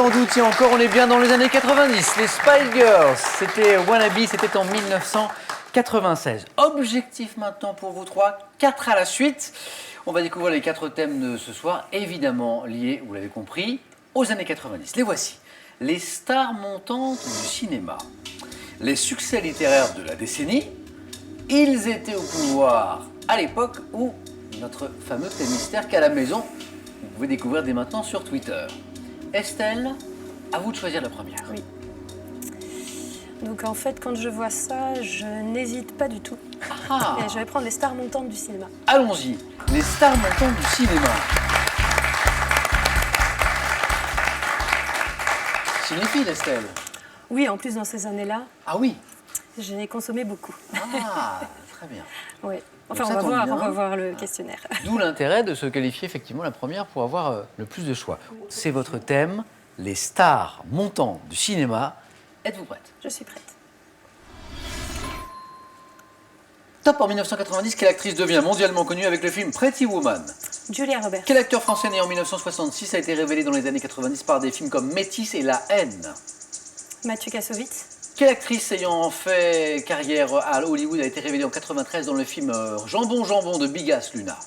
sans doute, et encore, on est bien dans les années 90. Les Spice Girls, c'était Wannabe, c'était en 1996. Objectif maintenant pour vous trois, 4 à la suite. On va découvrir les 4 thèmes de ce soir, évidemment liés, vous l'avez compris, aux années 90. Les voici. Les stars montantes du cinéma. Les succès littéraires de la décennie. Ils étaient au pouvoir à l'époque où notre fameux thème mystère qu'à la maison, vous pouvez découvrir dès maintenant sur Twitter. Estelle, à vous de choisir la première. Oui. Donc en fait, quand je vois ça, je n'hésite pas du tout. Ah. Et je vais prendre les stars montantes du cinéma. Allons-y, les stars montantes du cinéma. Cinéphile, Estelle. Oui, en plus dans ces années-là, Ah oui. je n'ai consommé beaucoup. Ah, très bien. Oui. Enfin, Donc on ça tombe bien. va voir le questionnaire. D'où l'intérêt de se qualifier effectivement la première pour avoir le plus de choix. C'est votre thème, les stars montantes du cinéma. Êtes-vous prête? Je suis prête. Top en 1990, quelle actrice devient mondialement connue avec le film Pretty Woman? Julia Roberts. Quel acteur français né en 1966 a été révélé dans les années 90 par des films comme Métis et La Haine? Mathieu Kassovitz. Quelle actrice ayant fait carrière à Hollywood a été révélée en 93 dans le film Jambon Jambon de Bigas Luna?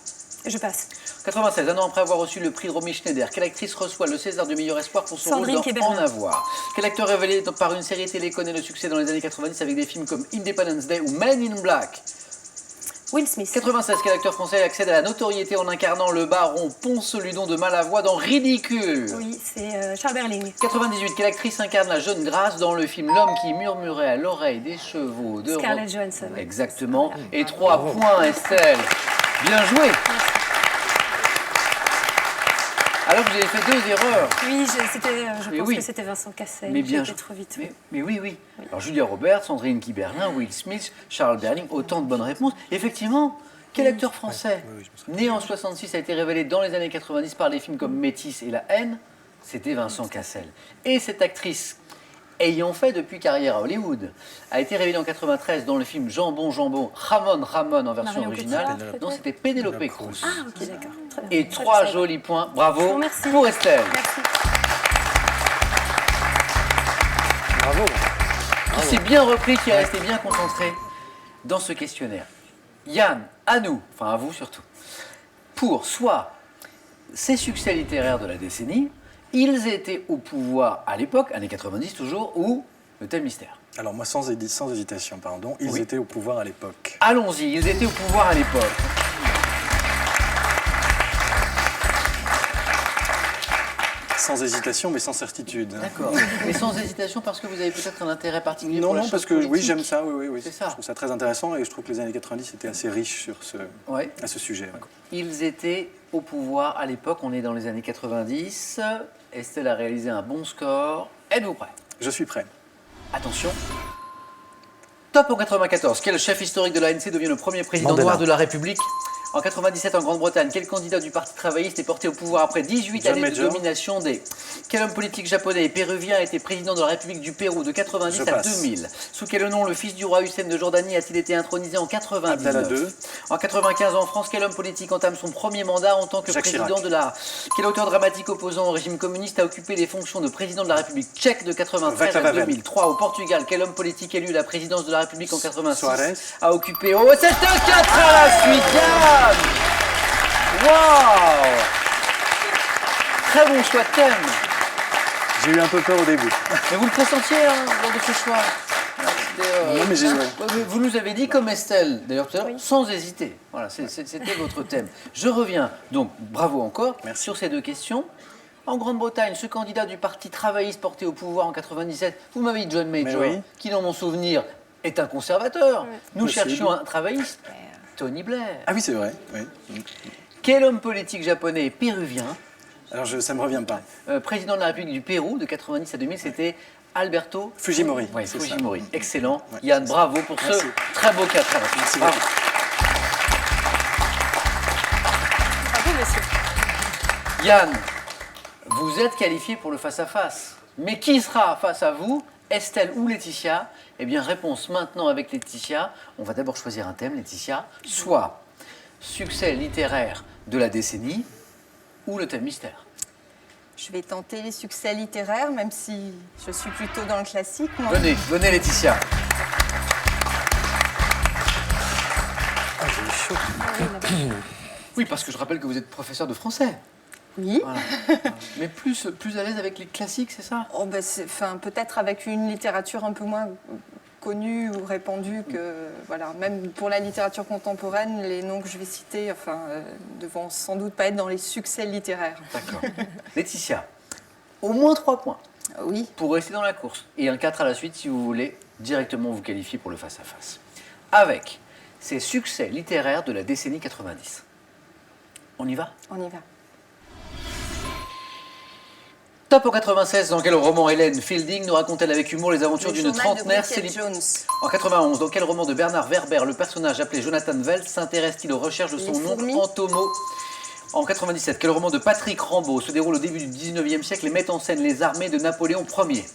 Je passe. 96, un an après avoir reçu le prix Romy Schneider, quel actrice reçoit le César du meilleur espoir pour son Sandrine rôle dans Kiberlin. En avoir? Quel acteur révélé par une série télé connaît le succès dans les années 90 avec des films comme Independence Day ou Men in Black? Will Smith. 96, quel acteur français accède à la notoriété en incarnant le baron Ponce-Ludon de Malavoie dans Ridicule? Oui, c'est Charles Berling. 98, quelle actrice incarne la jeune Grâce dans le film L'homme qui murmurait à l'oreille des chevaux de Scarlett Johansson. Exactement. Et 3 points, Estelle. Bien joué. Alors que vous avez fait 2 erreurs. Oui, je Mais pense oui. que c'était Vincent Cassel. Mais bien J'ai été joué. trop vite. Mais oui. Alors Julia Roberts, Sandrine Kiberlin, Will Smith, Charles Berling, autant de bonnes réponses. Effectivement, quel acteur français né en 66 a été révélé dans les années 90 par des films comme Métis et La Haine? C'était Vincent Cassel. Et cette actrice, ayant fait depuis carrière à Hollywood, a été révélée en 93 dans le film Jambon Jambon, Ramon Ramon en version Marion originale. Cotillard, Non, c'était Pénélope Cruz. Ah, ok, d'accord. Très bien. Et 3 jolis points. Bravo Merci. pour Estelle. Merci. Bravo. Qui s'est bien repris, qui est resté bien concentré dans ce questionnaire. Yann, à nous, enfin à vous surtout, pour soit ces succès littéraires de la décennie, ils étaient au pouvoir à l'époque, années 90 toujours, ou le thème mystère. Alors moi, sans hésitation, pardon, ils Oui. étaient au pouvoir à l'époque. Allons-y, ils étaient au pouvoir à l'époque. Sans hésitation, mais sans certitude. D'accord. Mais sans hésitation, parce que vous avez peut-être un intérêt particulier Non, pour la non, chose parce que oui, politique. j'aime ça, oui. C'est ça. Je trouve ça très intéressant et je trouve que les années 90 étaient assez riches sur Ouais. à ce sujet. Ouais. Ils étaient au pouvoir à l'époque, on est dans les années 90. Estelle a réalisé un bon score. Êtes-vous prêts? Je suis prêt. Attention. Top en 94. Quel chef historique de l'ANC devient le premier président Mandela. noir de la République? En 97 en Grande-Bretagne, quel candidat du Parti travailliste est porté au pouvoir après 18 John années de Major. domination des... Quel homme politique japonais et péruvien a été président de la République du Pérou de 90 Je à passe. 2000? Sous quel nom le fils du roi Hussein de Jordanie a-t-il été intronisé en 99? Abdallah II. En 95 en France, quel homme politique entame son premier mandat en tant que Jacques président Chirac. de la... Quel auteur dramatique opposant au régime communiste a occupé les fonctions de président de la République tchèque de 93 à Václav Havel. 2003? Au Portugal, quel homme politique élu à la présidence de la République en 86 Suarez. a occupé... Oh, c'est un 4 à la suite, Yann! Waouh! Très bon choix de thème. J'ai eu un peu peur au début. Mais vous le pressentiez hein, lors de ce choix? Non, mais j'ai- Vous nous avez dit comme Estelle, d'ailleurs tout à l'heure, Oui. sans hésiter. Voilà, c'était votre thème. Je reviens, donc bravo encore, Merci. sur ces 2 questions. En Grande-Bretagne, ce candidat du Parti travailliste porté au pouvoir en 97, vous m'avez dit John Major, Mais oui. qui dans mon souvenir est un conservateur. Nous Possible. cherchions un travailliste, Tony Blair. Ah oui, c'est vrai. Oui. Quel homme politique japonais et péruvien, Alors ça me revient pas. président de la République du Pérou de 90 à 2000, c'était Alberto Fujimori. Oui, c'est ça. Fujimori. Excellent. Ouais, Yann, c'est ça. bravo pour ce Merci. très beau 4 à la suite. Merci Bravo. beaucoup. Bravo, monsieur. Yann, vous êtes qualifié pour le face-à-face. Mais qui sera face à vous, Estelle ou Laetitia? Eh bien, réponse maintenant avec Laetitia. On va d'abord choisir un thème, Laetitia. Soit succès littéraire de la décennie ou le thème mystère. Je vais tenter les succès littéraires, même si je suis plutôt dans le classique. Moi. Venez Laetitia. Ah, j'ai eu chaud. Oui, parce que je rappelle que vous êtes professeur de français. Oui. Voilà. Mais plus à l'aise avec les classiques, c'est ça? Oh, ben peut-être avec une littérature un peu moins connue ou répandue que... Voilà, même pour la littérature contemporaine, les noms que je vais citer ne vont sans doute pas être dans les succès littéraires. D'accord. Laetitia, au moins 3 points Oui. pour rester dans la course. Et un 4 à la suite si vous voulez directement vous qualifier pour le face-à-face. Avec ces succès littéraires de la décennie 90. On y va? On y va. Top en 96, dans quel roman Hélène Fielding nous raconte-t-elle avec humour les aventures d'une trentenaire célibataire? En 91, dans quel roman de Bernard Werber le personnage appelé Jonathan Wells s'intéresse-t-il aux recherches de son oncle Antomo? En 97, quel roman de Patrick Rambaud se déroule au début du 19e siècle et met en scène les armées de Napoléon Ier?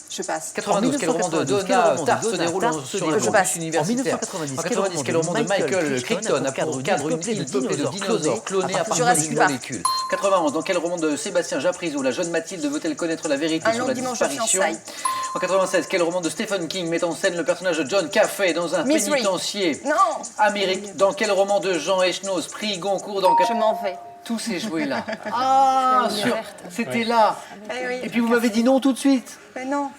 Je passe. 92, quel roman de Donna Tartt se déroule sur un campus universitaire? En 90, quel roman de Michael Crichton a pour cadre une île peuplée de dinosaures clonés à partir d'une molécule? 91, dans quel roman de Sébastien Japrisot la jeune Mathilde veut-elle connaître la vérité sur la disparition? En 96, quel roman de Stephen King met en scène le personnage de John Caffey dans un pénitencier Amérique? Dans quel roman de Jean Echenoz, prix Goncourt dans... Je m'en vais. Tout s'est joué là. Ah, c'était là. Et puis vous m'avez dit non tout de suite. Mais non.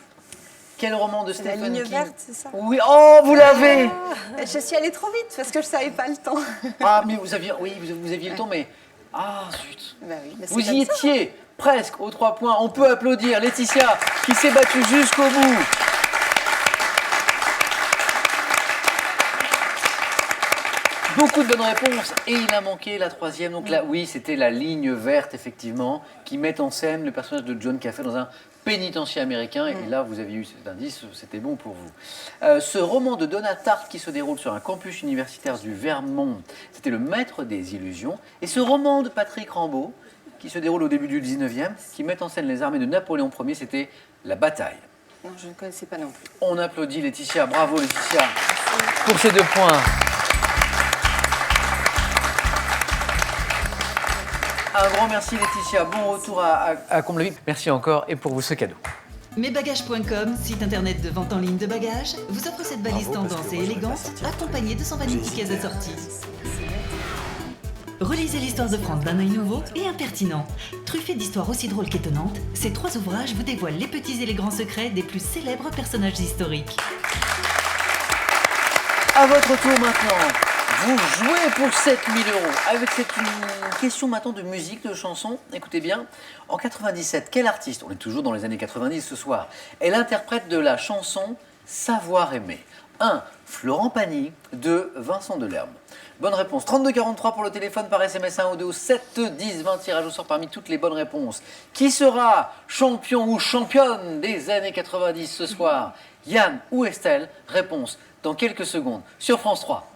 Quel roman de Stephen King? La ligne verte, c'est ça? Oui, oh, vous l'avez! Je suis allée trop vite parce que je savais pas le temps. Ah, mais vous aviez le temps, mais... Ah, zut. Bah oui, Vous y étiez presque aux 3 points. On peut applaudir Laetitia qui s'est battue jusqu'au bout. Beaucoup de bonnes réponses et il a manqué la 3e. Donc là, oui, c'était la ligne verte, effectivement, qui met en scène le personnage de John Caffey dans un pénitencier américain. Et là, vous aviez eu cet indice, c'était bon pour vous. Ce roman de Donna Tartt qui se déroule sur un campus universitaire du Vermont, c'était Le Maître des Illusions. Et ce roman de Patrick Rambaud, qui se déroule au début du 19e, qui met en scène les armées de Napoléon Ier, c'était La Bataille. Non, je ne connaissais pas non plus. On applaudit Laetitia. Bravo Laetitia pour ces 2 points. Un grand merci Laetitia, bon retour à Comble-la-Ville. Merci encore et pour vous ce cadeau. Mesbagages.com, site internet de vente en ligne de bagages, vous offre cette valise tendance et élégante, accompagnée de son vanity pièces assorties. Relisez l'histoire de France d'un œil nouveau et impertinent. Truffé d'histoires aussi drôles qu'étonnantes, ces 3 ouvrages vous dévoilent les petits et les grands secrets des plus célèbres personnages historiques. À votre tour maintenant. Vous jouez pour 7 000 €. Avec cette question maintenant de musique, de chanson. Écoutez bien, en 97, quel artiste, on est toujours dans les années 90 ce soir, elle interprète de la chanson Savoir aimer? 1. Florent Pagny. 2. Vincent Delerme. Bonne réponse. 32-43 pour le téléphone, par SMS 1 ou 2 au 7 10 20. Tirage au sort parmi toutes les bonnes réponses. Qui sera champion ou championne des années 90 ce soir? Yann ou Estelle? Réponse dans quelques secondes sur France 3.